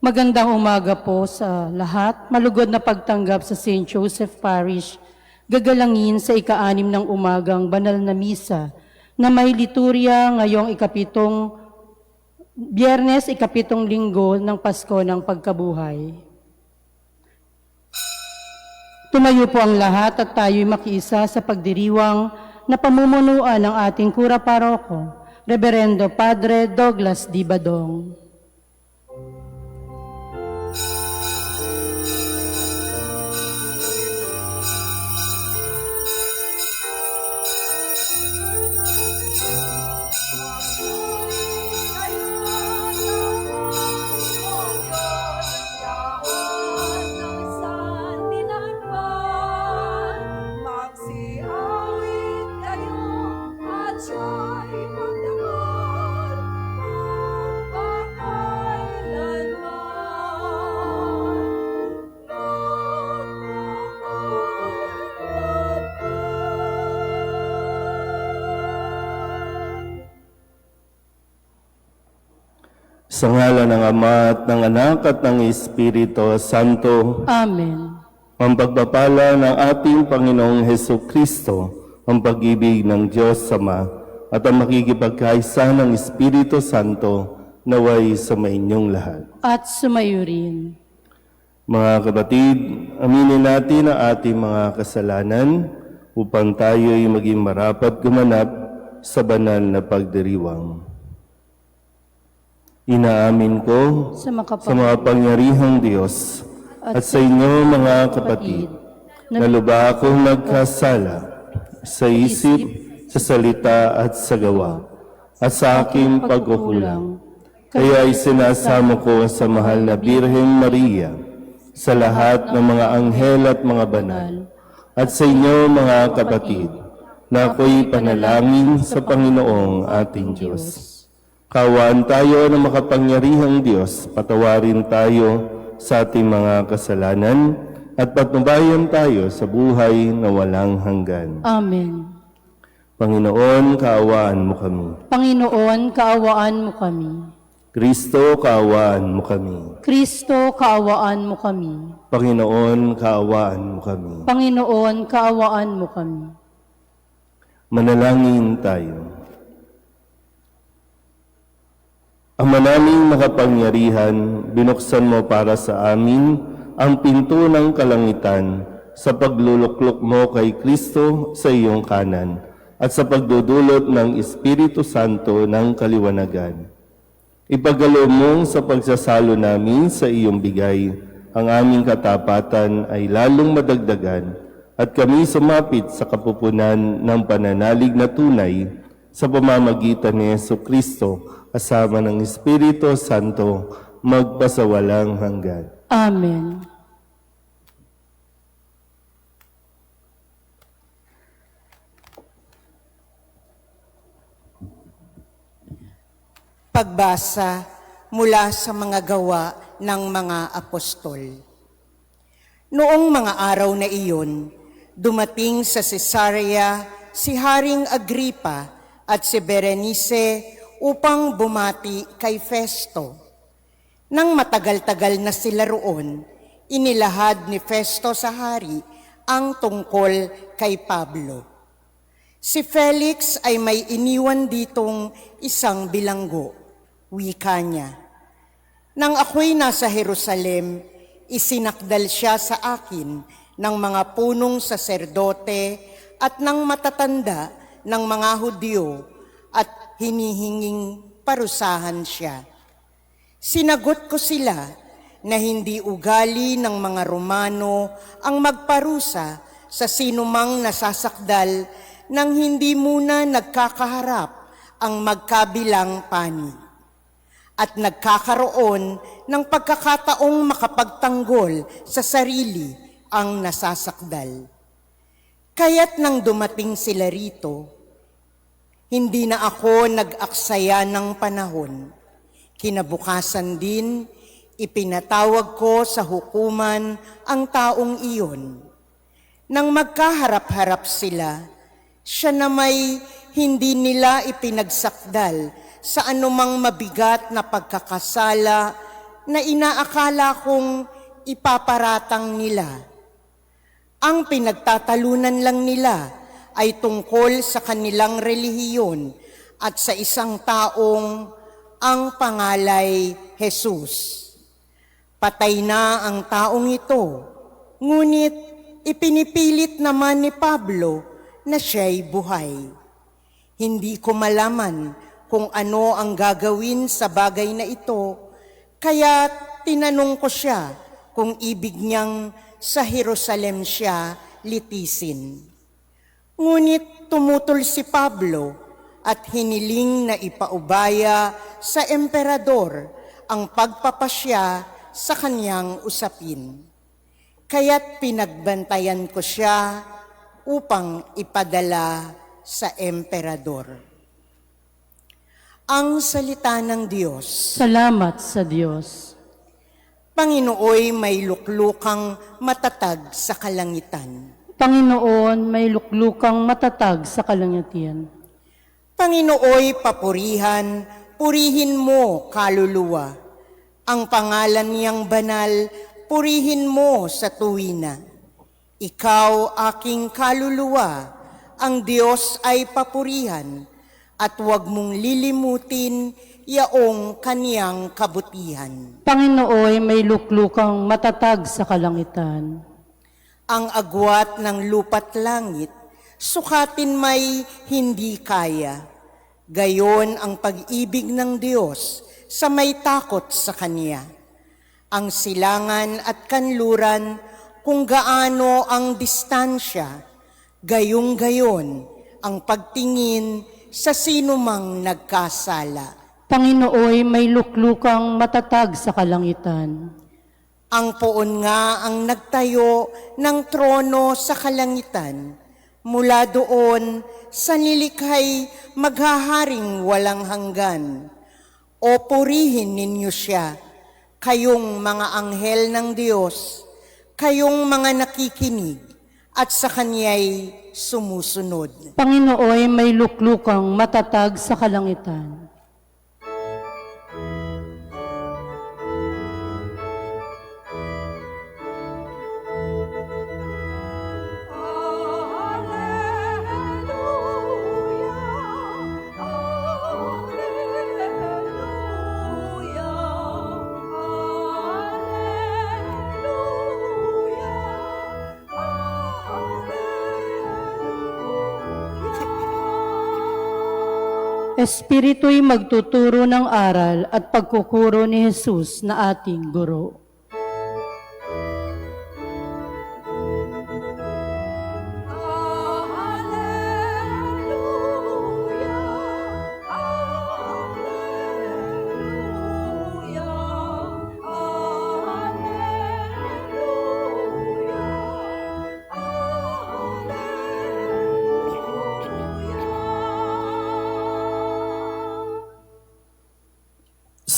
Magandang umaga po sa lahat. Malugod na pagtanggap sa St. Joseph Parish. Gagalangin sa ika-6 ng umagang banal na misa na may liturya ngayong Biyernes, ikapitong linggo ng Pasko ng Pagkabuhay. Tumayo po ang lahat at tayo'y makiisa sa pagdiriwang na pamumunuan ng ating Kura Paroko, Reverendo Padre Douglas D. Badong. Sa ngalan ng Ama at ng Anak at ng Espiritu Santo. Amen. Ang pagpapala ng ating Panginoong Hesukristo, ang pag-ibig ng Diyos Ama, at ang makikipagkaisa ng Espiritu Santo naway sa inyong lahat. At sumayo rin. Mga kapatid, aminin natin ang ating mga kasalanan upang tayo'y maging marapat gumanap sa banal na pagdiriwang. Inaamin ko sa makapangyarihang Diyos at sa inyo mga kapatid na lubha akong nagkasala sa isip, sa salita at sa gawa at sa aking pagkukulang. Kaya isinasamo ko sa mahal na Birhen Maria, sa lahat ng mga anghel at mga banal, at sa inyo mga kapatid na ako'y panalangin sa Panginoong ating Diyos. Kaawaan tayo ng makapangyarihang Diyos, patawarin tayo sa ating mga kasalanan at patnubayan tayo sa buhay na walang hanggan. Amen. Panginoon, kaawaan mo kami. Panginoon, kaawaan mo kami. Kristo, kaawaan mo kami. Kristo, kaawaan mo kami. Panginoon, kaawaan mo kami. Panginoon, kaawaan mo kami. Manalangin tayo. Ama naming makapangyarihan, binuksan mo para sa amin ang pinto ng kalangitan sa pagluluklok mo kay Kristo sa iyong kanan at sa pagdudulot ng Espiritu Santo ng kaliwanagan. Ipagalo mo sa pagsasalo namin sa iyong bigay, ang aming katapatan ay lalong madagdagan at kami sumapit sa kapupunan ng pananalig na tunay sa pamamagitan ni Jesucristo, kasama ng Espiritu Santo, magpasawalang hanggan. Amen. Pagbasa mula sa mga gawa ng mga apostol. Noong mga araw na iyon, dumating sa Cesarea si Haring Agripa at si Berenice upang bumati kay Festo. Nang matagal-tagal na sila roon, inilahad ni Festo sa hari ang tungkol kay Pablo. Si Felix ay may iniwan ditong isang bilanggo, wika niya. Nang ako'y nasa Jerusalem, isinakdal siya sa akin ng mga punong saserdote at ng matatanda ng mga Hudyo at hinihinging parusahan siya. Sinagot ko sila na hindi ugali ng mga Romano ang magparusa sa sinumang nasasakdal nang hindi muna nagkakaharap ang magkabilang panig at nagkakaroon ng pagkakataong makapagtanggol sa sarili ang nasasakdal. Kaya't nang dumating sila rito, hindi na ako nag-aksaya ng panahon. Kinabukasan din, ipinatawag ko sa hukuman ang taong iyon. Nang magkaharap-harap sila, siya na may hindi nila ipinagsakdal sa anumang mabigat na pagkakasala na inaakala kong ipaparatang nila. Ang pinagtatalunan lang nila ay tungkol sa kanilang relihiyon at sa isang taong ang pangalay Jesus. Patay na ang taong ito, ngunit ipinipilit naman ni Pablo na siya'y buhay. Hindi ko malaman kung ano ang gagawin sa bagay na ito, kaya tinanong ko siya kung ibig niyang sa Jerusalem siya litisin. Ngunit tumutol si Pablo at hiniling na ipaubaya sa emperador ang pagpapasya sa kanyang usapin. Kaya't pinagbantayan ko siya upang ipadala sa emperador. Ang salita ng Diyos. Salamat sa Diyos. Panginooy may luklukang matatag sa kalangitan. Panginoon, may luklukang matatag sa kalangitan. Panginooy papurihan, purihin mo kaluluwa. Ang pangalan niyang banal, purihin mo sa tuwina. Ikaw aking kaluluwa, ang Diyos ay papurihan, at huwag mong lilimutin yaong kaniyang kabutihan. Panginooy, may luklukang matatag sa kalangitan. Ang agwat ng lupa't langit, sukatin may hindi kaya. Gayon ang pag-ibig ng Diyos sa may takot sa Kanya. Ang silangan at kanluran, kung gaano ang distansya, gayong-gayon ang pagtingin sa sinumang nagkasala. Panginooy, may luklukang matatag sa kalangitan. Ang poon nga ang nagtayo ng trono sa kalangitan. Mula doon sa nilikhay maghaharing walang hanggan. O purihin ninyo siya, kayong mga anghel ng Diyos, kayong mga nakikinig at sa Kanya'y sumusunod. Panginooy, may luklukang matatag sa kalangitan. Espiritu'y magtuturo ng aral at pagkukuro ni Jesus na ating guro.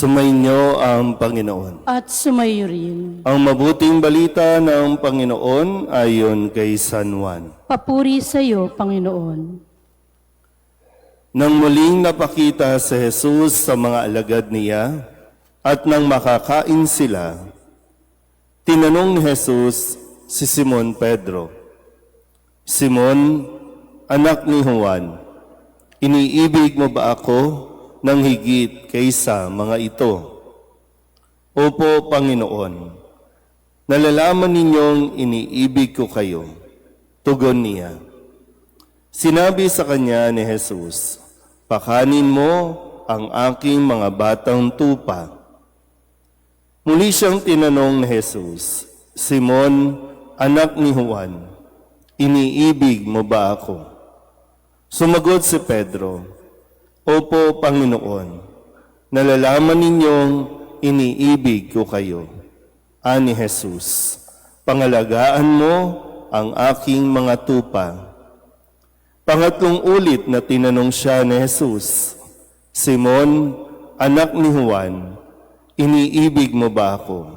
Sumainyo ang Panginoon. At sumayo rin. Ang mabuting balita ng Panginoon ayon kay San Juan. Papuri sa iyo, Panginoon. Nang muling napakita si Jesus sa mga alagad niya at nang makakain sila, tinanong ni Jesus si Simon Pedro, "Simon, anak ni Juan, iniibig mo ba ako nang higit kaysa mga ito?" "Opo, Panginoon, nalalaman ninyong iniibig ko kayo," tugon niya. Sinabi sa kanya ni Jesus, "Pakanin mo ang aking mga batang tupa." Muli siyang tinanong ni Jesus, "Simon, anak ni Juan, iniibig mo ba ako?" Sumagot si Pedro, "Opo, Panginoon, nalalaman ninyong iniibig ko kayo." Ani Jesus, "Pangalagaan mo ang aking mga tupa." Pangatlong ulit na tinanong siya ni Jesus, "Simon, anak ni Juan, iniibig mo ba ako?"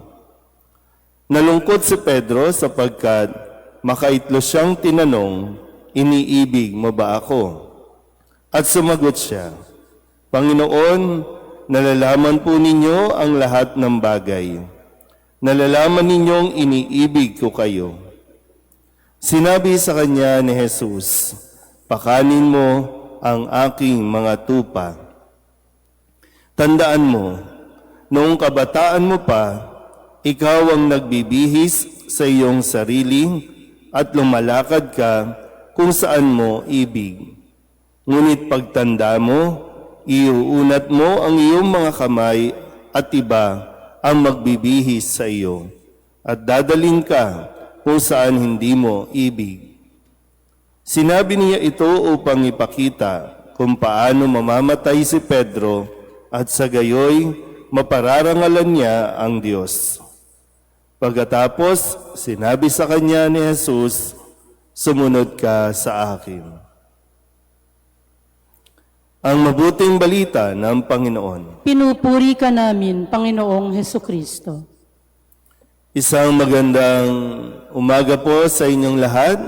Nalungkot si Pedro sapagkat makaitlo siyang tinanong, "Iniibig mo ba ako?" At sumagot siya, "Panginoon, nalalaman po ninyo ang lahat ng bagay. Nalalaman ninyong iniibig ko kayo. Sinabi sa kanya ni Jesus, pakanin mo ang aking mga tupa. Tandaan mo, noong kabataan mo pa, ikaw ang nagbibihis sa iyong sarili at lumalakad ka kung saan mo ibig. Ngunit pagtanda mo, iuunat mo ang iyong mga kamay at iba ang magbibihis sa iyo at dadalhin ka kung saan hindi mo ibig. Sinabi niya ito upang ipakita kung paano mamamatay si Pedro at sa gayoy mapararangalan niya ang Diyos. Pagkatapos, sinabi sa kanya ni Jesus, sumunod ka sa akin. Ang mabuting balita ng Panginoon. Pinupuri ka namin, Panginoong Hesukristo. Isang magandang umaga po sa inyong lahat.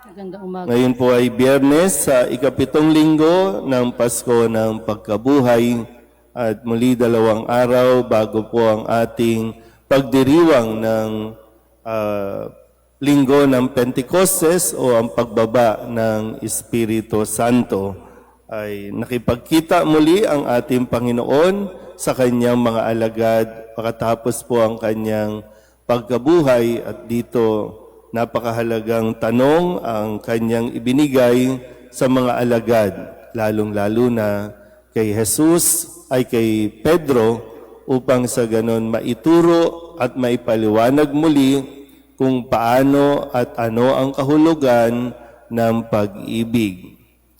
Magandang umaga. Ngayon po ay Biyernes sa ikapitong linggo ng Pasko ng Pagkabuhay at muli 2 araw bago po ang ating pagdiriwang ng linggo ng Pentecostes o ang pagbaba ng Espiritu Santo. Ay nakipagkita muli ang ating Panginoon sa kanyang mga alagad pagkatapos po ang kanyang pagkabuhay at dito napakahalagang tanong ang kanyang ibinigay sa mga alagad, lalong-lalo na kay Jesus ay kay Pedro upang sa ganon maituro at maipaliwanag muli kung paano at ano ang kahulugan ng pag-ibig.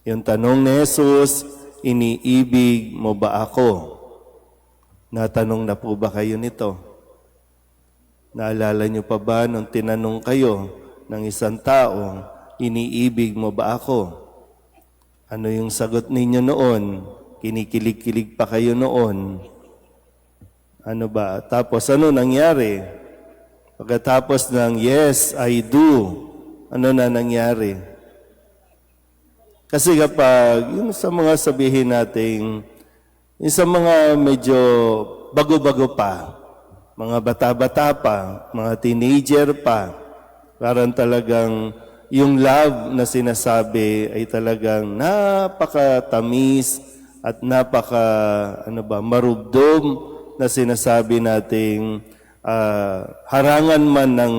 Yung tanong ni Jesus, iniibig mo ba ako? Natanong na po ba kayo nito? Naalala niyo pa ba nung tinanong kayo ng isang tao, iniibig mo ba ako? Ano yung sagot ninyo noon? Kinikilig-kilig pa kayo noon. Ano ba? Tapos ano nangyari? Pagkatapos ng yes, I do, ano na nangyari? Kasi kapag yung sa mga sabihin nating, yung sa mga medyo bago-bago pa, mga bata-bata pa, mga teenager pa, parang talagang yung love na sinasabi ay talagang napakatamis at marubdob na sinasabi nating harangan man ng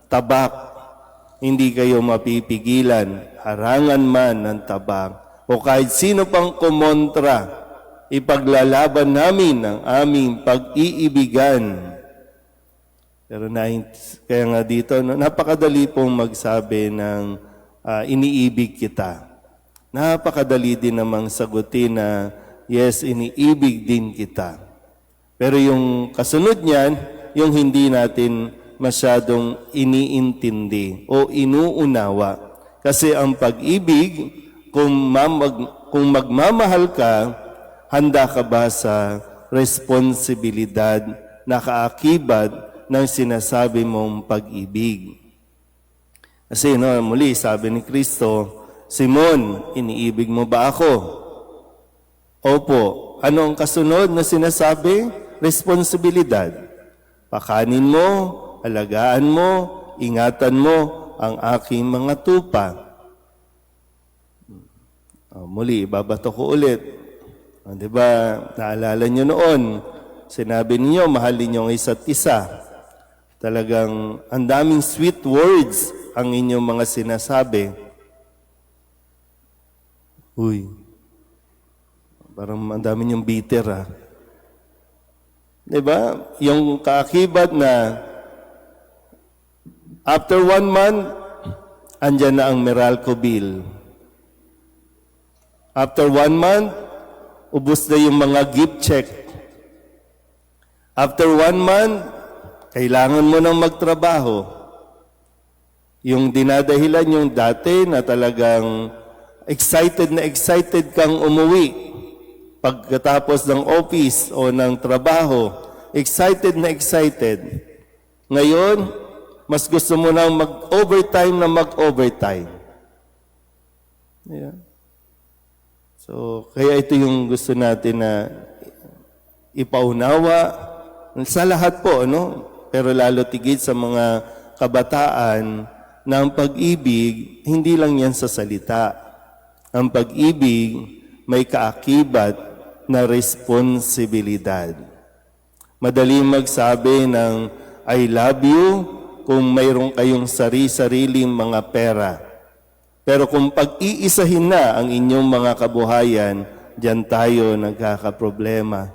tabak, hindi kayo mapipigilan. Harangan man ng tabak o kahit sino pang kumontra, ipaglalaban namin ang aming pag-iibigan. Pero kaya nga dito, napakadali pong magsabi ng iniibig kita. Napakadali din namang sagutin na yes, iniibig din kita. Pero yung kasunod niyan, yung hindi natin masyadong iniintindi o inuunawa. Kasi ang pag-ibig, kung magmamahal ka, handa ka ba sa responsibilidad na kaakibat ng sinasabi mong pag-ibig? Kasi muli sabi ni Kristo, Simon, iniibig mo ba ako? Opo. Ano ang kasunod na sinasabi? Responsibilidad. Pakanin mo, alagaan mo, ingatan mo ang aking mga tupa. Muli, ibabato ko ulit. Diba, naalala nyo noon, sinabi niyo, mahalin niyo ang isa't isa. Talagang, ang daming sweet words ang inyong mga sinasabi. Uy, parang ang dami niyong bitter, Diba? Yung kaakibat na after 1 month, andyan na ang Meralco bill. After 1 month, ubos na yung mga gift check. After 1 month, kailangan mo nang magtrabaho. Yung dinadahilan yung dati na talagang excited kang umuwi. Pagkatapos ng office o ng trabaho, excited. Ngayon, mas gusto mo nang mag-overtime. Yeah. So, kaya ito yung gusto natin na ipaunawa sa lahat po, no? Pero lalo tigit sa mga kabataan na ang pag-ibig, hindi lang yan sa salita. Ang pag-ibig may kaakibat na responsibilidad. Madali magsabi ng I love you kung mayroon kayong sariling mga pera. Pero kung pag-iisahin na ang inyong mga kabuhayan, diyan tayo nagkakaproblema.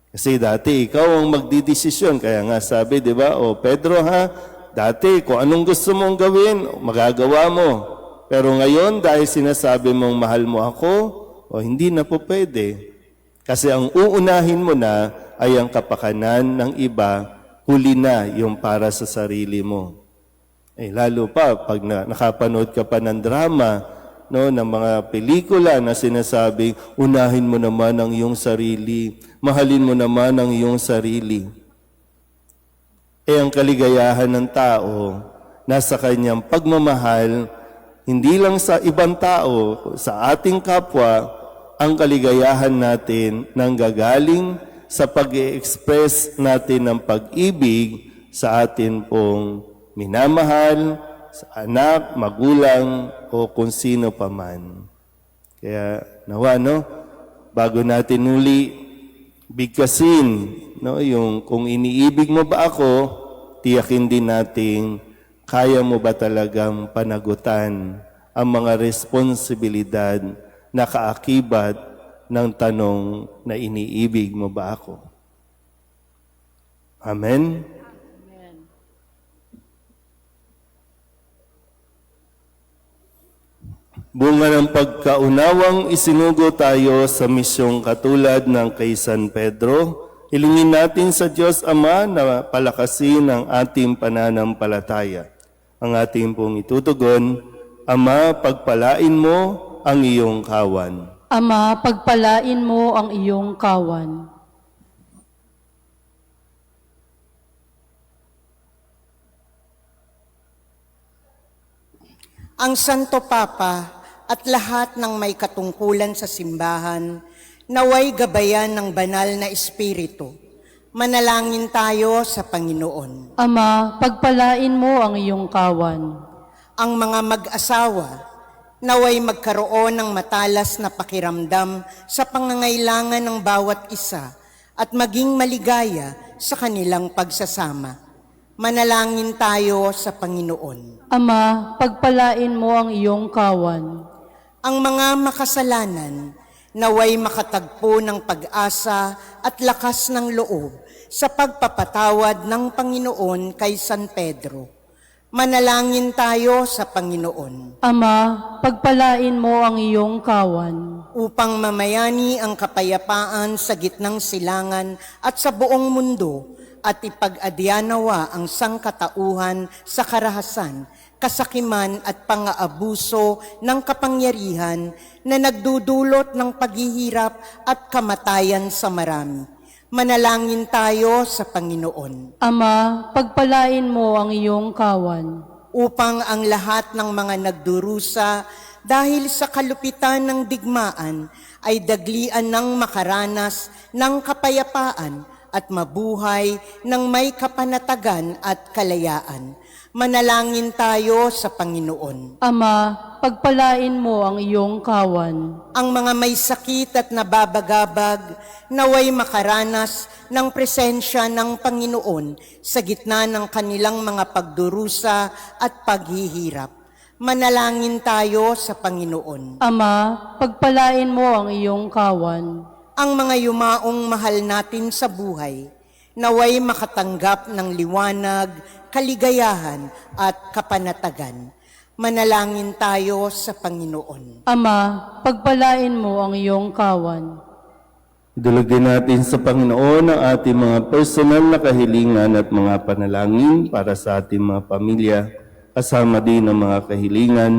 Kasi dati ikaw ang magdidesisyon. Kaya nga sabi, di ba, o Pedro ha, dati kung anong gusto mong gawin, magagawa mo. Pero ngayon, dahil sinasabi mong mahal mo ako, o hindi na po pwede. Kasi ang uunahin mo na ay ang kapakanan ng iba, huli na yung para sa sarili mo. Lalo pa, pag nakapanood ka pa ng drama, no, ng mga pelikula na sinasabing, unahin mo naman ang iyong sarili, mahalin mo naman ang iyong sarili. Ang kaligayahan ng tao, nasa kanyang pagmamahal, hindi lang sa ibang tao, sa ating kapwa, ang kaligayahan natin nanggagaling sa pag-i-express natin ng pag-ibig sa atin pong minamahal, sa anak, magulang, o kung sino pa man. Kaya nawa, no, bago natin uli bigkasin, no, yung kung iniibig mo ba ako, tiyakin din natin, kaya mo ba talagang panagutan ang mga responsibilidad na kaakibat ng tanong na iniibig mo ba ako? Amen? Bunga ng pagkaunawang isinugo tayo sa misyong katulad ng kay San Pedro, hilingin natin sa Diyos Ama na palakasin ang ating pananampalataya. Ang ating pong itutugon, Ama, pagpalain mo ang iyong kawan. Ama, pagpalain mo ang iyong kawan. Ang Santo Papa at lahat ng may katungkulan sa simbahan, naway gabayan ng banal na Espiritu. Manalangin tayo sa Panginoon. Ama, pagpalain mo ang iyong kawan. Ang mga mag-asawa, naway magkaroon ng matalas na pakiramdam sa pangangailangan ng bawat isa at maging maligaya sa kanilang pagsasama. Manalangin tayo sa Panginoon. Ama, pagpalain mo ang iyong kawan. Ang mga makasalanan, naway makatagpo ng pag-asa at lakas ng loob sa pagpapatawad ng Panginoon kay San Pedro. Manalangin tayo sa Panginoon. Ama, pagpalain mo ang iyong kawan. Upang mamayani ang kapayapaan sa gitnang silangan at sa buong mundo, at ipag-adyanawa ang sangkatauhan sa karahasan, kasakiman at pang-aabuso ng kapangyarihan na nagdudulot ng paghihirap at kamatayan sa marami. Manalangin tayo sa Panginoon. Ama, pagpalain mo ang iyong kawan. Upang ang lahat ng mga nagdurusa dahil sa kalupitan ng digmaan ay daglian ng makaranas ng kapayapaan at mabuhay ng may kapanatagan at kalayaan. Manalangin tayo sa Panginoon. Ama, pagpalain mo ang iyong kawan. Ang mga may sakit at nababagabag, naway makaranas ng presensya ng Panginoon sa gitna ng kanilang mga pagdurusa at paghihirap. Manalangin tayo sa Panginoon. Ama, pagpalain mo ang iyong kawan. Ang mga yumaong mahal natin sa buhay, naway makatanggap ng liwanag, kaligayahan at kapanatagan. Manalangin tayo sa Panginoon. Ama, pagpalain mo ang iyong kawan. Idulog din natin sa Panginoon ang ating mga personal na kahilingan at mga panalangin para sa ating mga pamilya, kasama din ang mga kahilingan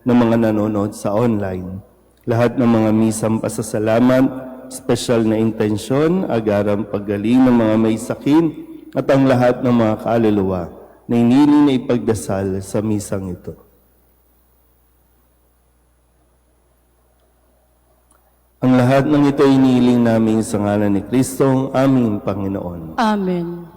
ng mga nanonood sa online. Lahat ng mga misang pasasalamat, special na intensyon, agarang paggaling ng mga may sakit at ang lahat ng mga kaluluwa na iniling na ipagdasal sa misang ito. Ang lahat ng ito iniling namin sa ngalan ni Kristo, aming Panginoon. Amen.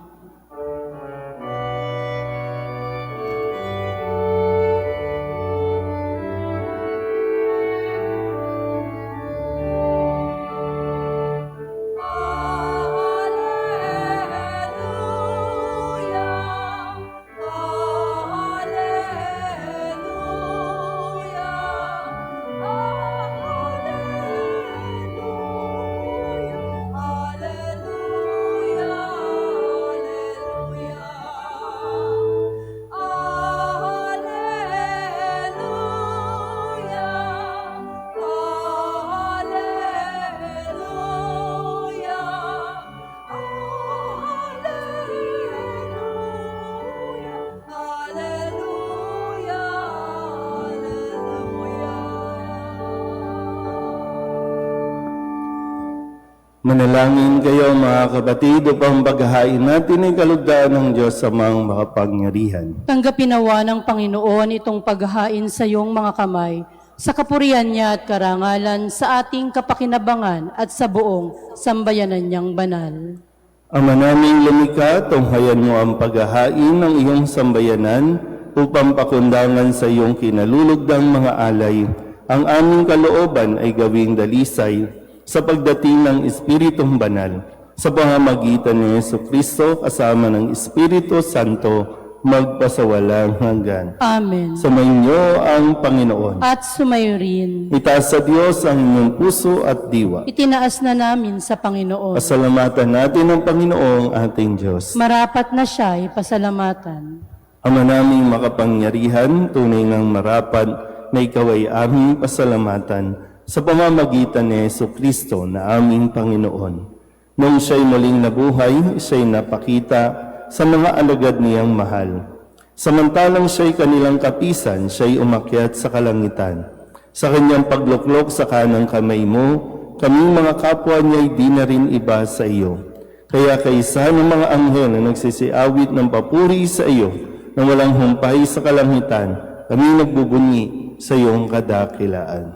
Manalangin kayo mga kapatid upang paghahain natin ay kalugdaan ng Diyos sa mga makapangyarihan. Tanggapin nawa ng Panginoon itong paghahain sa iyong mga kamay, sa kapurihan niya at karangalan, sa ating kapakinabangan at sa buong sambayanan niyang banal. Ama naming lumikha, tunghayan mo ang paghahain ng iyong sambayanan upang pakundangan sa iyong kinalulugdang mga alay. Ang aming kalooban ay gawing dalisay sa pagdating ng Espiritong Banal, sa pamamagitan ni Jesucristo kasama ng Espiritu Santo, magpasawalang hanggan. Amen. Sumainyo ang Panginoon. At sumayo rin. Itaas sa Diyos ang inyong puso at diwa. Itinaas na namin sa Panginoon. Pasalamatan natin ang Panginoong ating Diyos. Marapat na siya ipasalamatan. Ama naming makapangyarihan, tunay ng marapat na ikaw ay aming pasalamatan sa pamamagitan ni Jesucristo na aming Panginoon. Nung siya'y muling nabuhay, siya'y napakita sa mga alagad niyang mahal. Samantalang siya'y kanilang kapisan, siya'y umakyat sa kalangitan. Sa kanyang pagluklok sa kanang kamay mo, kaming mga kapwa niya'y di na rin iba sa iyo. Kaya kaysa ng mga anghel na nagsisiawit ng papuri sa iyo, na walang humpay sa kalangitan, kami nagbubunyi sa iyong kadakilaan.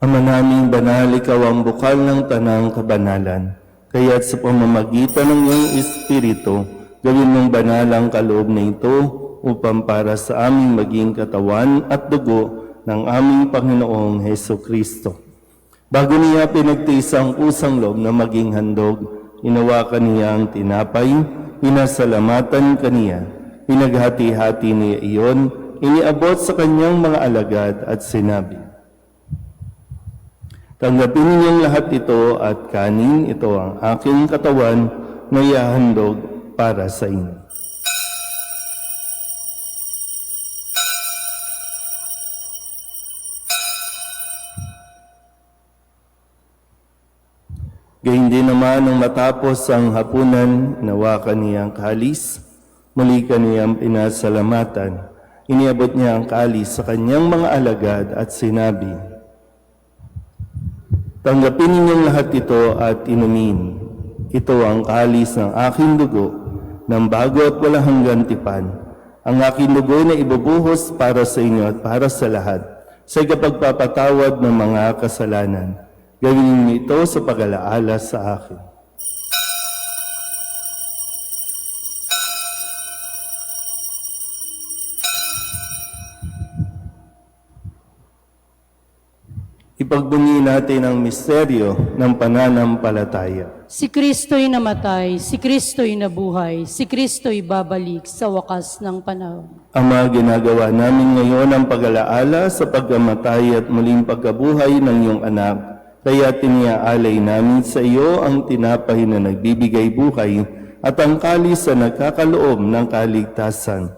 Ama naming banal, ikaw ang bukal ng tanang kabanalan. Kaya't sa pamamagitan ng iyong Espiritu, gawin mong banal ang kaloob na ito upang para sa aming maging katawan at dugo ng aming Panginoong Jesucristo. Bago niya pinagtiis ang kusang loob na maging handog, inawakan niya ang tinapay, pinasalamatan kaniya, pinaghati-hati niya iyon, iniabot sa kanyang mga alagad at sinabi, "Tanggapin ninyong lahat ito at kanin, ito ang aking katawan na ihahandog para sa inyo." Gayun din naman nang matapos ang hapunan, inawakan niya ang kalis, muli kaniyang pinasalamatan. Iniabot niya ang kalis sa kanyang mga alagad at sinabi, "Tanggapin ninyong lahat ito at inumin. Ito ang kalis ng aking dugo, ng bago at walang hanggang tipan. Ang aking dugo na ibubuhos para sa inyo at para sa lahat, sa ikapagpapatawad ng mga kasalanan. Gawin niyo ito sa pag-alaala sa akin." Ipagbunyi natin ang misteryo ng pananampalataya. Si Kristo'y namatay, si Kristo'y nabuhay, si Kristo'y babalik sa wakas ng panahon. Ama, ginagawa namin ngayon ang pag-alaala sa pagkamatay at muling pagkabuhay ng iyong anak. Kaya tiniaalay namin sa iyo ang tinapay na nagbibigay buhay at ang kalis na nagkakaloob ng kaligtasan.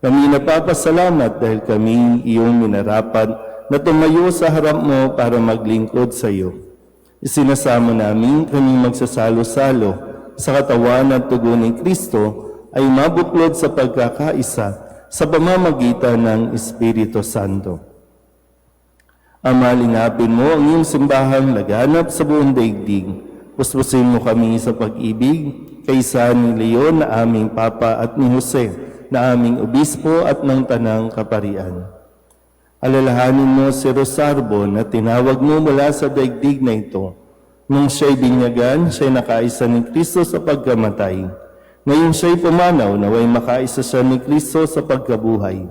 Kami napapasalamat dahil kami iyong minarapat na tumayo sa harap mo para maglingkod sa iyo. Isinasama namin kami magsasalo-salo sa katawan at tugo ni Kristo ay mabuklod sa pagkakaisa sa pamamagitan ng Espiritu Santo. Ama, lingapin mo ang iyong simbahang laganap sa buong daigdig. Puspusin mo kami sa pag-ibig kaysa ni Leon na aming Papa at ni Jose na aming Obispo at ng Tanang Kaparian. Alalahanin mo si Rosarbo na tinawag mo mula sa daigdig na ito. Nung siya'y binyagan, siya'y nakaisa ni Kristo sa pagkamatay. Ngayon siya'y pumanaw, naway makaisa siya ni Kristo sa pagkabuhay.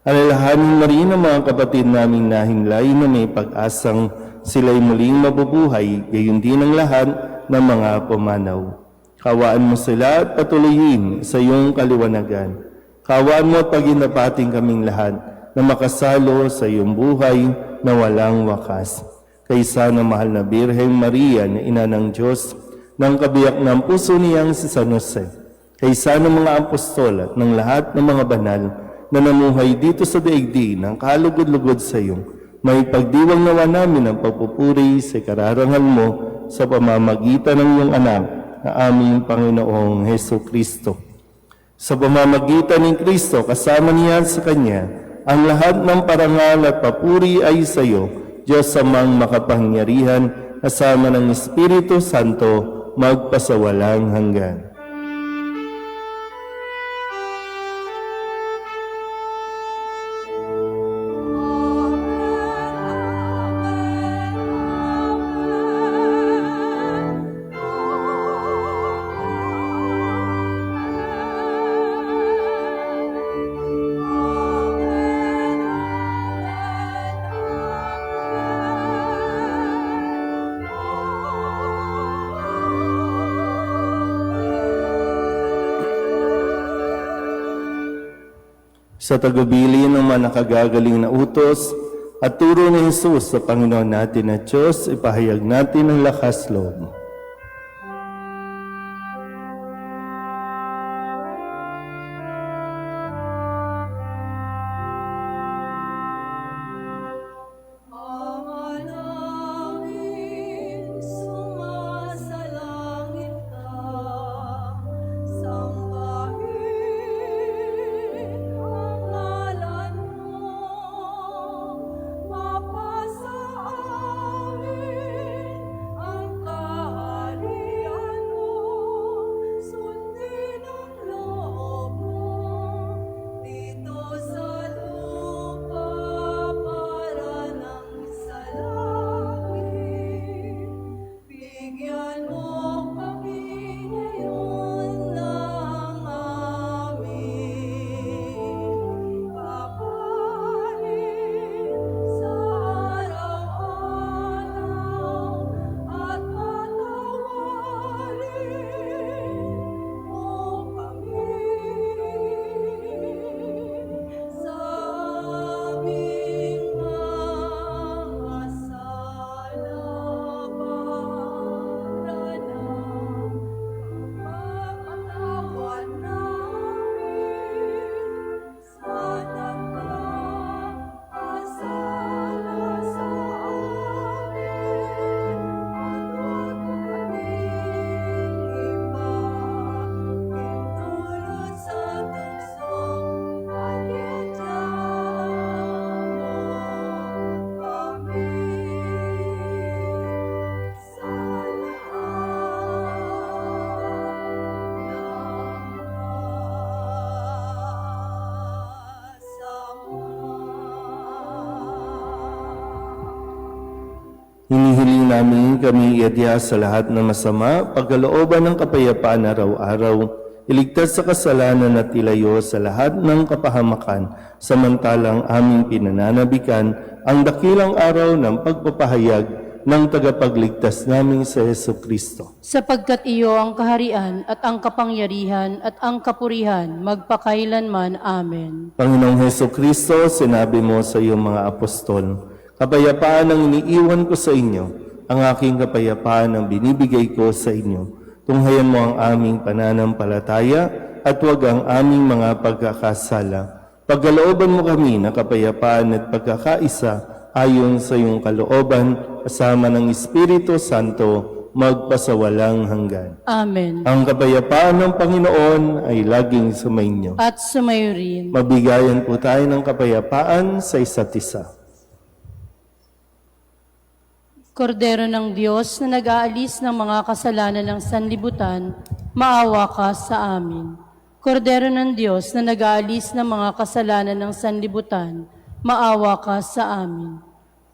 Alalahanin mo rin ang mga kapatid naming nahinlay na may pag-asang sila'y muling mabubuhay, gayon din ang lahat ng mga pumanaw. Kawaan mo sila at patuloyin sa iyong kaliwanagan. Kawaan mo at paginapating kaming lahat na makasalo sa iyong buhay na walang wakas. Kaysa na mahal na Birheng Maria na ina ng Diyos, ng kabiyak ng puso niyang si San Jose, kaysa ng mga apostol at ng lahat ng mga banal na namuhay dito sa daigdig ng kalugod-lugod sa iyo, may pagdiwang nawa namin ang pagpupuri sa kararangal mo sa pamamagitan ng iyong anak na aming Panginoong Heso Kristo. Sa pamamagitan ng Kristo, kasama niya sa Kanya, ang lahat ng parangal at papuri ay sa iyo, Diyos Amang makapangyarihan, kasama ng Espiritu Santo, magpasawalang hanggan. Sa tagubilin ng mga nakagagaling na utos at turo ni Jesus sa Panginoon natin at Diyos, ipahayag natin ang lakas loob. Hinihiling namin kami iadya sa lahat ng masama, pagkalooban ng kapayapaan araw-araw, iligtas sa kasalanan at ilayo sa lahat ng kapahamakan, samantalang aming pinananabikan ang dakilang araw ng pagpapahayag ng tagapagligtas namin sa Jesucristo. Sapagkat iyo ang kaharian at ang kapangyarihan at ang kapurihan magpakailanman. Amen. Panginoong Jesucristo, sinabi mo sa iyong mga apostol, kapayapaan ang iniiwan ko sa inyo, ang aking kapayapaan ang binibigay ko sa inyo. Tunghayan mo ang aming pananampalataya at huwag ang aming mga pagkakasala. Pagkalooban mo kami ng kapayapaan at pagkakaisa ayon sa iyong kalooban, kasama ng Espiritu Santo, magpasawalang hanggan. Amen. Ang kapayapaan ng Panginoon ay laging sumainyo. At sumayo rin. Mabigayan po tayo ng kapayapaan sa isa't isa. Kordero ng Diyos na nag-aalis ng mga kasalanan ng sanlibutan, maawa ka sa amin. Kordero ng Diyos na nag-aalis ng mga kasalanan ng sanlibutan, maawa ka sa amin.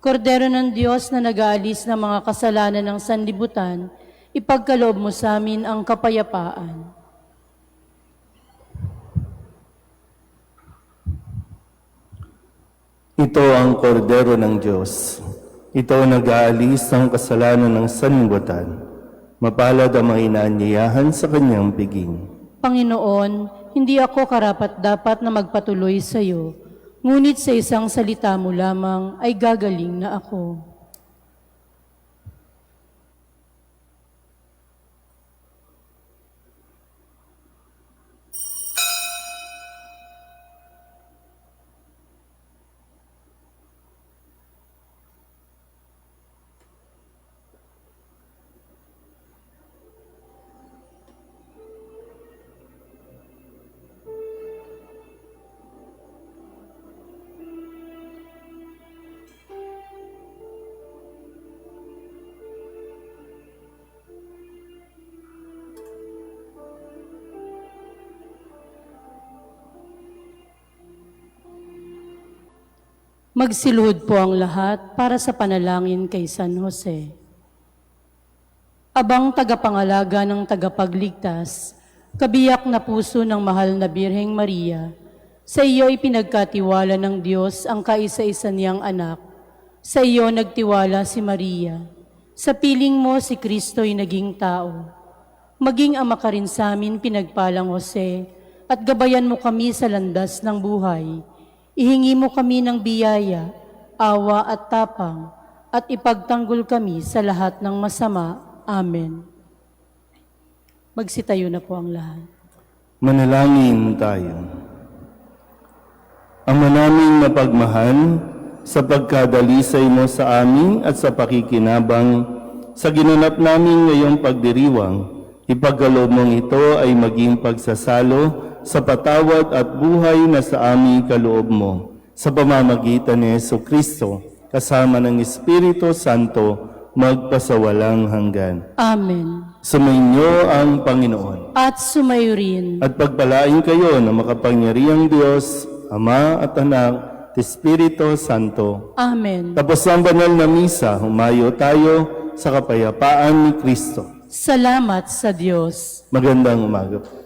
Kordero ng Diyos na nag-aalis ng mga kasalanan ng sanlibutan, ipagkaloob mo sa amin ang kapayapaan. Ito ang kordero ng Diyos. Ito ang nag-aalis ng kasalanan ng sanlibutan. Mapalad ang mga inaanyayahan sa kanyang piging. Panginoon, hindi ako karapat-dapat na magpatuloy sa iyo, ngunit sa isang salita mo lamang ay gagaling na ako. Magsiluhod po ang lahat para sa panalangin kay San Jose. Abang tagapangalaga ng tagapagligtas, kabiyak na puso ng mahal na Birheng Maria, sa iyo ipinagkatiwala ng Diyos ang kaisa-isa niyang anak. Sa iyo nagtiwala si Maria. Sa piling mo si Kristo'y naging tao. Maging ama ka rin sa amin, pinagpalang Jose, at gabayan mo kami sa landas ng buhay. Ihingi mo kami ng biyaya, awa at tapang, at ipagtanggol kami sa lahat ng masama. Amen. Magsitayo na po ang lahat. Manalangin tayo. Ama naming mapagmahal, sa pagkadalisay mo sa amin at sa pakikinabang, sa ginanap namin ngayong pagdiriwang, ipagkaloob mong ito ay maging pagsasalo sa patawad at buhay na sa aming kaloob mo, sa pamamagitan ni Jesucristo, kasama ng Espiritu Santo, magpasawalang hanggan. Amen. Sumainyo ang Panginoon. At sumayo rin. At pagpalain kayo ng makapangyarihang Diyos, Ama at Anak, at Espiritu Santo. Amen. Tapos ang banal na misa, humayo tayo sa kapayapaan ni Kristo. Salamat sa Diyos. Magandang umaga po.